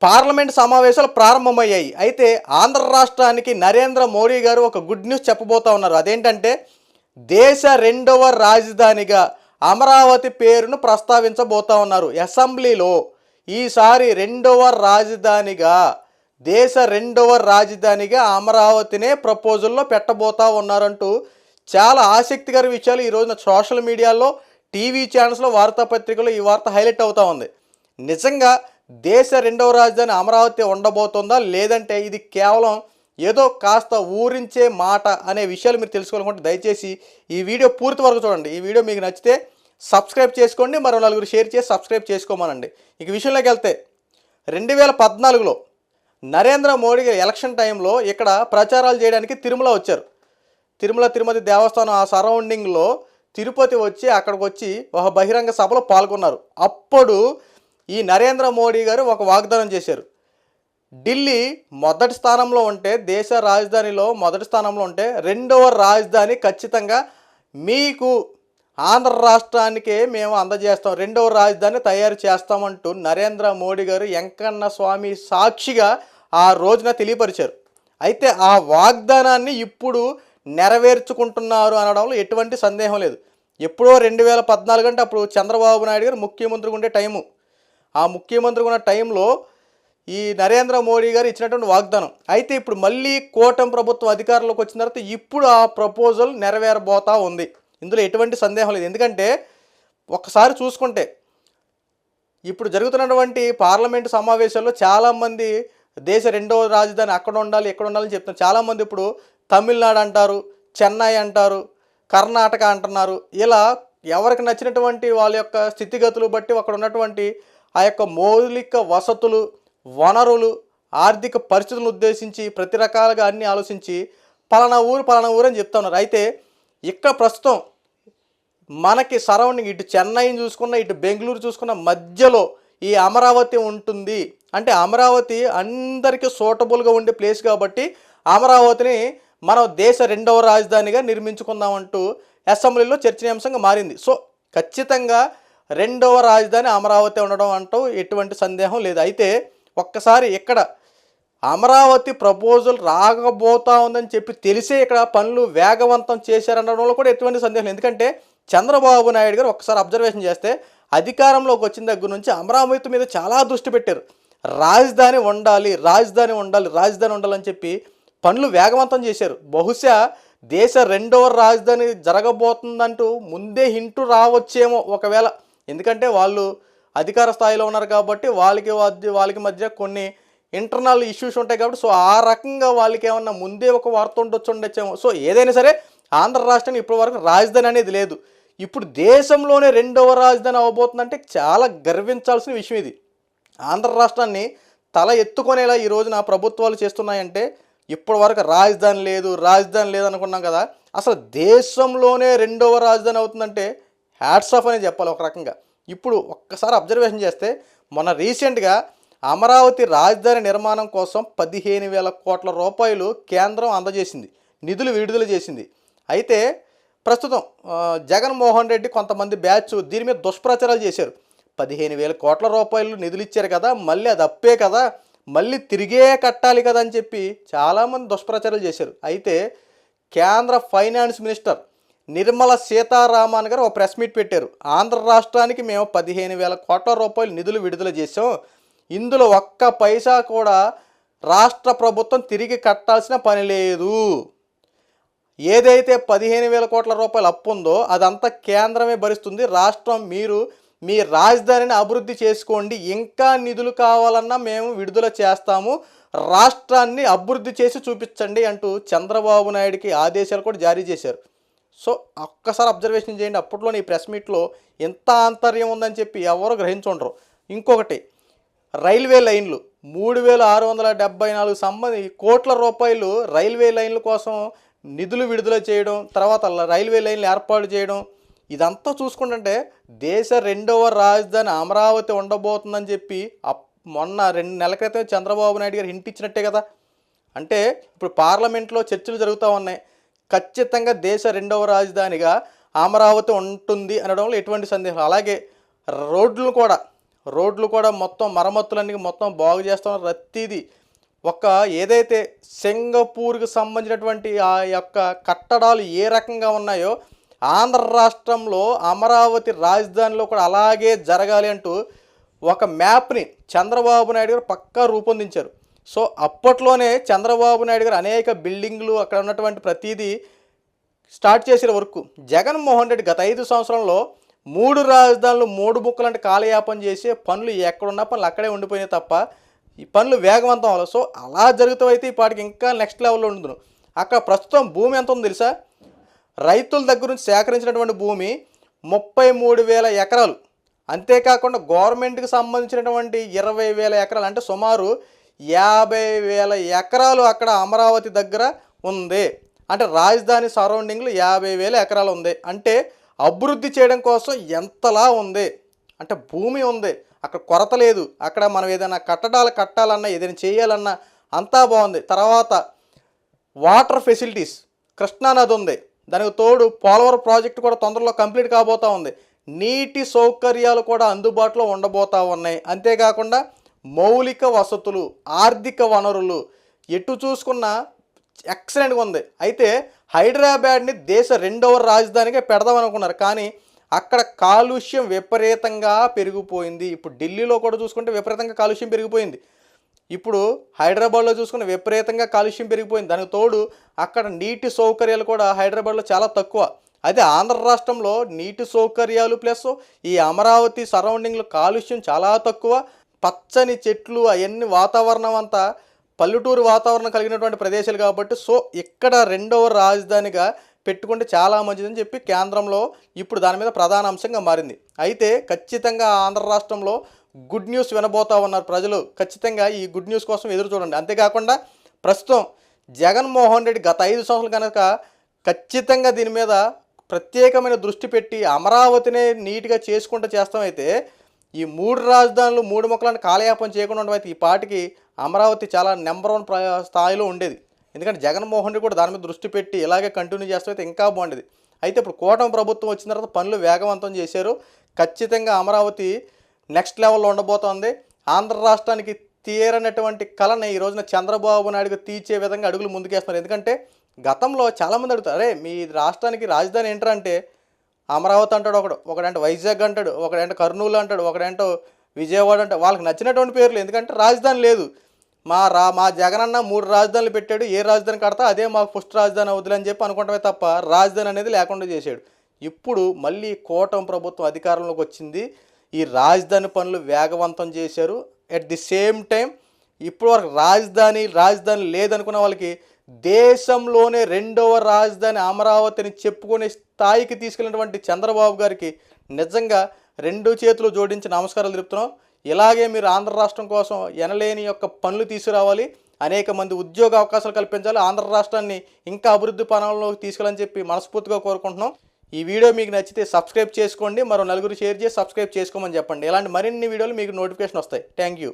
Parliament సమావేశాలు ప్రారంభమయ్యాయి. అయితే ఆంధ్ర రాష్ట్రానికి నరేంద్ర మోడీ గారు ఒక గుడ్ న్యూస్ చెప్పబోతా ఉన్నారు. అదేంటంటే దేశ రెండవ రాజధానిగా అమరావతి పేరును ప్రస్తావించబోతా ఉన్నారు అసెంబ్లీలో. ఈసారి దేశ రెండవ రాజధానిగా అమరావతినే ప్రపోజల్లో పెట్టబోతా ఉన్నారంటూ చాలా ఆసక్తికర విషయాలు ఈ రోజున సోషల్ మీడియాలో, టీవీ ఛానల్స్లో, వార్తాపత్రికల్లో ఈ వార్త హైలైట్ అవుతూ ఉంది. నిజంగా దేశ రెండవ రాజధాని అమరావతి ఉండబోతుందా, లేదంటే ఇది కేవలం ఏదో కాస్త ఊరించే మాట అనే విషయాలు మీరు తెలుసుకోవాలనుకుంటే దయచేసి ఈ వీడియో పూర్తి వరకు చూడండి. ఈ వీడియో మీకు నచ్చితే సబ్స్క్రైబ్ చేసుకోండి, మరో నలుగురు షేర్ చేసి సబ్స్క్రైబ్ చేసుకోమనండి. ఇక విషయంలోకి వెళ్తే 2014లో నరేంద్ర మోడీ ఎలక్షన్ టైంలో ఇక్కడ ప్రచారాలు చేయడానికి తిరుమల వచ్చారు. తిరుమతి దేవస్థానం ఆ సరౌండింగ్లో తిరుపతి వచ్చి అక్కడికి వచ్చి ఒక బహిరంగ సభలో పాల్గొన్నారు. అప్పుడు ఈ నరేంద్ర మోడీ గారు ఒక వాగ్దానం చేశారు. ఢిల్లీ మొదటి స్థానంలో ఉంటే, దేశ రాజధానిలో మొదటి స్థానంలో ఉంటే రెండవ రాజధాని ఖచ్చితంగా మీకు ఆంధ్ర రాష్ట్రానికే మేము అందజేస్తాం, రెండవ రాజధాని తయారు చేస్తామంటూ నరేంద్ర మోడీ గారు వెంకన్న స్వామి సాక్షిగా ఆ రోజున తెలియపరిచారు. అయితే ఆ వాగ్దానాన్ని ఇప్పుడు నెరవేర్చుకుంటున్నారు అనడంలో ఎటువంటి సందేహం లేదు. ఎప్పుడో 2014 అంటే అప్పుడు చంద్రబాబు నాయుడు గారు ముఖ్యమంత్రిగా ఉండే టైము. ఆ ముఖ్యమంత్రిగా ఉన్న టైంలో ఈ నరేంద్ర మోడీ గారు ఇచ్చినటువంటి వాగ్దానం. అయితే ఇప్పుడు మళ్ళీ కూటమి ప్రభుత్వం అధికారంలోకి వచ్చిన తర్వాత ఇప్పుడు ఆ ప్రపోజల్ నెరవేరబోతా ఉంది. ఇందులో ఎటువంటి సందేహం లేదు. ఎందుకంటే ఒక్కసారి చూసుకుంటే ఇప్పుడు జరుగుతున్నటువంటి పార్లమెంటు సమావేశాల్లో చాలామంది దేశ రెండవ రాజధాని అక్కడ ఉండాలి, ఇక్కడ ఉండాలని చెప్తున్నారు. చాలామంది ఇప్పుడు తమిళనాడు అంటారు, చెన్నై అంటారు, కర్ణాటక అంటున్నారు. ఇలా ఎవరికి నచ్చినటువంటి వాళ్ళ యొక్క స్థితిగతులు బట్టి అక్కడ ఉన్నటువంటి ఆ యొక్క మౌలిక వసతులు, వనరులు, ఆర్థిక పరిస్థితులను ఉద్దేశించి ప్రతి రకాలుగా అన్నీ ఆలోచించి పలానా ఊరు అని చెప్తా ఉన్నారు. అయితే ఇక్కడ ప్రస్తుతం మనకి సరౌండింగ్ ఇటు చెన్నైని చూసుకున్న, ఇటు బెంగళూరు చూసుకున్న మధ్యలో ఈ అమరావతి ఉంటుంది. అంటే అమరావతి అందరికీ సూటబుల్గా ఉండే ప్లేస్ కాబట్టి అమరావతిని మనం దేశ రెండవ రాజధానిగా నిర్మించుకుందామంటూ అసెంబ్లీలో చర్చనీయాంశంగా మారింది. సో ఖచ్చితంగా రెండవ రాజధాని అమరావతి ఉండడం అంటూ ఎటువంటి సందేహం లేదు. అయితే ఒక్కసారి ఇక్కడ అమరావతి ప్రపోజల్ రాకపోతా ఉందని చెప్పి తెలిసే ఇక్కడ పనులు వేగవంతం చేశారనడంలో కూడా ఎటువంటి సందేహం లేదు. ఎందుకంటే చంద్రబాబు నాయుడు గారు ఒక్కసారి అబ్జర్వేషన్ చేస్తే అధికారంలోకి వచ్చిన దగ్గర నుంచి అమరావతి మీద చాలా దృష్టి పెట్టారు. రాజధాని ఉండాలని చెప్పి పనులు వేగవంతం చేశారు. బహుశా దేశ రెండవ రాజధాని జరగబోతుందంటూ ముందే హింటు రావచ్చేమో ఒకవేళ. ఎందుకంటే వాళ్ళు అధికార స్థాయిలో ఉన్నారు కాబట్టి వాళ్ళకి మధ్య కొన్ని ఇంటర్నల్ ఇష్యూస్ ఉంటాయి కాబట్టి సో ఆ రకంగా వాళ్ళకి ఏమన్నా ముందే ఒక వార్త ఉండొచ్చేమో. సో ఏదైనా సరే ఆంధ్ర రాష్ట్రానికి ఇప్పటి వరకు రాజధాని అనేది లేదు. ఇప్పుడు దేశంలోనే రెండవ రాజధాని అవబోతుందంటే చాలా గర్వించాల్సిన విషయం ఇది. ఆంధ్ర రాష్ట్రాన్ని తల ఎత్తుకునేలా ఈ రోజున ప్రభుత్వాలు చేస్తున్నాయంటే ఇప్పటి వరకు రాజధాని లేదు అనుకున్నాం కదా, అసలు దేశంలోనే రెండవ రాజధాని అవుతుందంటే హ్యాట్స్ ఆఫ్ అని చెప్పాలి ఒక రకంగా. ఇప్పుడు ఒక్కసారి అబ్జర్వేషన్ చేస్తే మొన్న రీసెంట్గా అమరావతి రాజధాని నిర్మాణం కోసం 15,000 కోట్ల రూపాయలు కేంద్రం అందజేసింది, నిధులు విడుదల చేసింది. అయితే ప్రస్తుతం జగన్మోహన్ రెడ్డి కొంతమంది బ్యాచ్ దీని మీద దుష్ప్రచారాలు చేశారు. 15,000 కోట్ల రూపాయలు నిధులు ఇచ్చారు కదా, మళ్ళీ అది అప్పే కదా, మళ్ళీ తిరిగే కట్టాలి కదా అని చెప్పి చాలామంది దుష్ప్రచారాలు చేశారు. అయితే కేంద్ర ఫైనాన్స్ మినిస్టర్ నిర్మలా సీతారామన్ గారు ఒక ప్రెస్ మీట్ పెట్టారు. ఆంధ్ర రాష్ట్రానికి మేము 15,000 కోట్ల రూపాయలు నిధులు విడుదల చేసాం, ఇందులో ఒక్క పైసా కూడా రాష్ట్ర ప్రభుత్వం తిరిగి కట్టాల్సిన పని లేదు. ఏదైతే 15,000 కోట్ల రూపాయలు అప్పు ఉందో అదంతా కేంద్రమే భరిస్తుంది. రాష్ట్రం మీరు మీ రాజధానిని అభివృద్ధి చేసుకోండి, ఇంకా నిధులు కావాలన్నా మేము విడుదల చేస్తాము, రాష్ట్రాన్ని అభివృద్ధి చేసి చూపించండి అంటూ చంద్రబాబు నాయుడికి ఆదేశాలు కూడా జారీ చేశారు. సో ఒక్కసారి అబ్జర్వేషన్ చేయండి. అప్పట్లోనే ఈ ప్రెస్ మీట్లో ఎంత ఆంతర్యం ఉందని చెప్పి ఎవరు గ్రహించుండరు. ఇంకొకటి రైల్వే లైన్లు 3,674 కోట్ల రూపాయలు రైల్వే లైన్ల కోసం నిధులు విడుదల చేయడం, తర్వాత రైల్వే లైన్లు ఏర్పాటు చేయడం, ఇదంతా చూసుకుంటుంటే దేశ రెండవ రాజధాని అమరావతి ఉండబోతుందని చెప్పి మొన్న 2 నెలల క్రితం చంద్రబాబు నాయుడు గారు హింట్ ఇచ్చినట్టే కదా. అంటే ఇప్పుడు పార్లమెంట్లో చర్చలు జరుగుతూ ఉన్నాయి, ఖచ్చితంగా దేశ రెండవ రాజధానిగా అమరావతి ఉంటుంది అనడంలో ఎటువంటి సందేహం. అలాగే రోడ్లు కూడా మొత్తం మరమ్మతులన్నీ మొత్తం బాగు చేస్తున్నారు. ప్రతిదీ ఒక ఏదైతే సింగపూర్కి సంబంధించినటువంటి ఆ యొక్క కట్టడాలు ఏ రకంగా ఉన్నాయో ఆంధ్ర రాష్ట్రంలో అమరావతి రాజధానిలో కూడా అలాగే జరగాలి అంటూ ఒక మ్యాప్ని చంద్రబాబు నాయుడు గారు పక్కా రూపొందించారు. సో అప్పట్లోనే చంద్రబాబు నాయుడు గారు అనేక బిల్డింగ్లు అక్కడ ఉన్నటువంటి ప్రతిదీ స్టార్ట్ చేసిన వర్క్. జగన్మోహన్ రెడ్డి గత 5 సంవత్సరంలో 3 రాజధానులు 3 బుక్కలంటే కాలయాపన చేసే పనులు ఎక్కడున్న పనులు అక్కడే ఉండిపోయినాయి తప్ప ఈ పనులు వేగవంతం అవ్వాలి. సో అలా జరుగుతూ అయితే ఈ పాటికి ఇంకా నెక్స్ట్ లెవెల్లో ఉండును. అక్కడ ప్రస్తుతం భూమి ఎంత ఉందో తెలుసా? రైతుల దగ్గర నుంచి సేకరించినటువంటి భూమి 33,000 ఎకరాలు. అంతేకాకుండా గవర్నమెంట్కి సంబంధించినటువంటి 20,000 ఎకరాలు, అంటే సుమారు 50,000 ఎకరాలు అక్కడ అమరావతి దగ్గర ఉంది. అంటే రాజధాని సరౌండింగ్లో 50,000 ఎకరాలు ఉంది. అంటే అభివృద్ధి చేయడం కోసం ఎంతలా ఉంది, అంటే భూమి ఉంది, అక్కడ కొరత లేదు. అక్కడ మనం ఏదైనా కట్టడాలు కట్టాలన్నా ఏదైనా చేయాలన్నా అంతా బాగుంది. తర్వాత వాటర్ ఫెసిలిటీస్, కృష్ణానది ఉంది, దానికి తోడు పోలవరం ప్రాజెక్టు కూడా తొందరలో కంప్లీట్ కాబోతూ ఉంది. నీటి సౌకర్యాలు కూడా అందుబాటులో ఉండబోతూ ఉన్నాయి. అంతేకాకుండా మౌలిక వసతులు, ఆర్థిక వనరులు ఎటు చూసుకున్నా ఎక్సలెంట్గా ఉంది. అయితే హైదరాబాద్ని దేశ 2వ రాజధానిగా పెడదామనుకున్నారు, కానీ అక్కడ కాలుష్యం విపరీతంగా పెరిగిపోయింది. ఇప్పుడు ఢిల్లీలో కూడా చూసుకుంటే విపరీతంగా కాలుష్యం పెరిగిపోయింది. ఇప్పుడు హైదరాబాద్లో చూసుకున్న విపరీతంగా కాలుష్యం పెరిగిపోయింది. దానికి తోడు అక్కడ నీటి సౌకర్యాలు కూడా హైదరాబాద్లో చాలా తక్కువ. అదే ఆంధ్ర రాష్ట్రంలో నీటి సౌకర్యాలు ప్లస్ ఈ అమరావతి సరౌండింగ్లో కాలుష్యం చాలా తక్కువ. పచ్చని చెట్లు అవన్నీ వాతావరణం అంతా పల్లెటూరు వాతావరణం కలిగినటువంటి ప్రదేశాలు కాబట్టి సో ఇక్కడ 2వ రాజధానిగా పెట్టుకుంటే చాలా మంచిదని చెప్పి కేంద్రంలో ఇప్పుడు దాని మీద ప్రధాన అంశంగా మారింది. అయితే ఖచ్చితంగా ఆంధ్ర రాష్ట్రంలో గుడ్ న్యూస్ వినబోతా ఉన్నారు ప్రజలు. ఖచ్చితంగా ఈ గుడ్ న్యూస్ కోసం ఎదురు చూడండి. అంతేకాకుండా ప్రస్తుతం జగన్మోహన్ రెడ్డి గత 5 సంవత్సరాలు కనుక ఖచ్చితంగా దీని మీద ప్రత్యేకమైన దృష్టి పెట్టి అమరావతినే నీట్గా చేసుకుంటూ చేస్తామైతే ఈ 3 రాజధానులు 3 మొక్కలను కాలయాపన చేయకుండా ఉండమైతే ఈ పాటికి అమరావతి చాలా నెంబర్ 1 స్థాయిలో ఉండేది. ఎందుకంటే జగన్మోహన్ రెడ్డి కూడా దాని మీద దృష్టి పెట్టి ఇలాగే కంటిన్యూ చేస్తే ఇంకా బాగుండేది. అయితే ఇప్పుడు కూటమి ప్రభుత్వం వచ్చిన తర్వాత పనులు వేగవంతం చేశారు. ఖచ్చితంగా అమరావతి నెక్స్ట్ లెవెల్లో ఉండబోతోంది. ఆంధ్ర రాష్ట్రానికి తీరనటువంటి కళని ఈ రోజున చంద్రబాబు నాయుడుకు తీర్చే విధంగా అడుగులు ముందుకేస్తున్నారు. ఎందుకంటే గతంలో చాలామంది అడుగుతారు, అరే మీ రాష్ట్రానికి రాజధాని ఏంటంటే అమరావతి అంటాడు, ఒకడంటే వైజాగ్ అంటాడు, ఒకడంటే కర్నూలు అంటాడు, ఒకడంటే విజయవాడ అంటే వాళ్ళకి నచ్చినటువంటి పేర్లు. ఎందుకంటే రాజధాని లేదు. మా జగనన్న 3 రాజధానులు పెట్టాడు, ఏ రాజధాని కడతా అదే మాకు ఫస్ట్ రాజధాని అవుతుంది అని చెప్పి అనుకుంటమే తప్ప రాజధాని అనేది లేకుండా చేశాడు. ఇప్పుడు మళ్ళీ కూటమి ప్రభుత్వం అధికారంలోకి వచ్చింది, ఈ రాజధాని పనులు వేగవంతం చేశారు. ఎట్ ది సేమ్ టైం ఇప్పుడు వరకు రాజధాని లేదనుకున్న వాళ్ళకి దేశంలోనే 2వ రాజధాని అమరావతిని చెప్పుకునే స్థాయికి తీసుకెళ్ళినటువంటి చంద్రబాబు గారికి నిజంగా 2 చేతులు జోడించి నమస్కారాలు తెలుపుతున్నాం. ఇలాగే మీరు ఆంధ్ర రాష్ట్రం కోసం ఎనలేని యొక్క పనులు తీసుకురావాలి, అనేక మంది ఉద్యోగ అవకాశాలు కల్పించాలి, ఆంధ్ర రాష్ట్రాన్ని ఇంకా అభివృద్ధి పనుల్లోకి తీసుకెళ్ళని చెప్పి మనస్ఫూర్తిగా కోరుకుంటున్నాం. ఈ వీడియో మీకు నచ్చితే సబ్స్క్రైబ్ చేసుకోండి, మరో నలుగురు షేర్ చేసి సబ్స్క్రైబ్ చేసుకోమని చెప్పండి. ఇలాంటి మరిన్ని వీడియోలు మీకు నోటిఫికేషన్ వస్తాయి. Thank you.